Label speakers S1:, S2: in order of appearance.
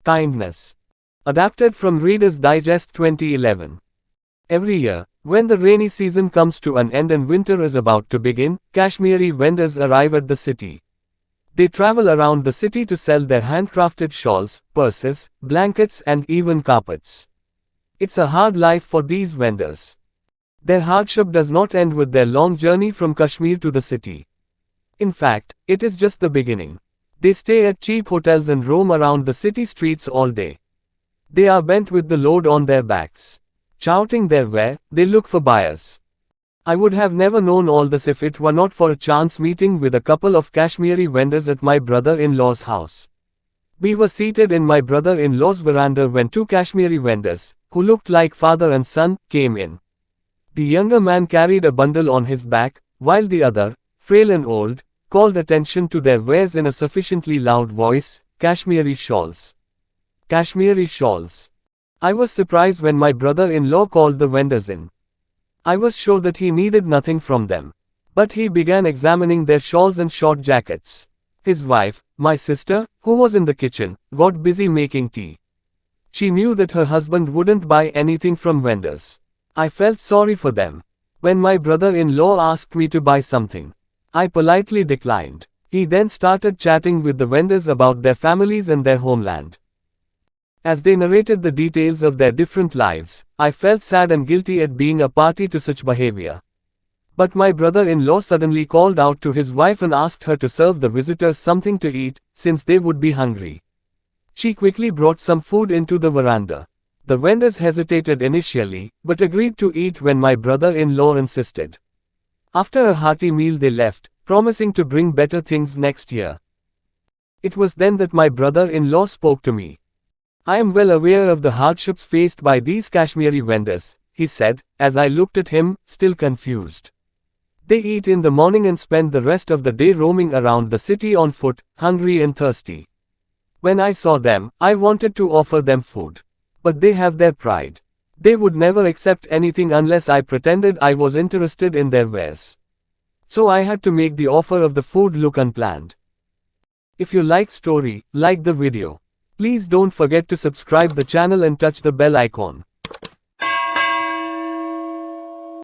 S1: Kindness. Adapted from Reader's Digest 2011. Every year, when the rainy season comes to an end and winter is about to begin, Kashmiri vendors arrive at the city. They travel around the city to sell their handcrafted shawls, purses, blankets and even carpets. It's a hard life for these vendors. Their hardship does not end with their long journey from Kashmir to the city. In fact, it is just the beginning. They stay at cheap hotels and roam around the city streets all day. They are bent with the load on their backs. Shouting their ware, they look for buyers. I would have never known all this if it were not for a chance meeting with a couple of Kashmiri vendors at my brother-in-law's house. We were seated in my brother-in-law's veranda when two Kashmiri vendors, who looked like father and son, came in. The younger man carried a bundle on his back, while the other, frail and old, called attention to their wares in a sufficiently loud voice: Kashmiri shawls. Kashmiri shawls. I was surprised when my brother-in-law called the vendors in. I was sure that he needed nothing from them. But he began examining their shawls and short jackets. His wife, my sister, who was in the kitchen, got busy making tea. She knew that her husband wouldn't buy anything from vendors. I felt sorry for them. When my brother-in-law asked me to buy something, I politely declined. He then started chatting with the vendors about their families and their homeland. As they narrated the details of their different lives, I felt sad and guilty at being a party to such behavior. But my brother-in-law suddenly called out to his wife and asked her to serve the visitors something to eat, since they would be hungry. She quickly brought some food into the veranda. The vendors hesitated initially, but agreed to eat when my brother-in-law insisted. After a hearty meal they left, promising to bring better things next year. It was then that my brother-in-law spoke to me. I am well aware of the hardships faced by these Kashmiri vendors, he said, as I looked at him, still confused. They eat in the morning and spend the rest of the day roaming around the city on foot, hungry and thirsty. When I saw them, I wanted to offer them food. But they have their pride. They would never accept anything unless I pretended I was interested in their wares. So I had to make the offer of the food look unplanned. If you like story, like the video. Please don't forget to subscribe the channel and touch the bell icon.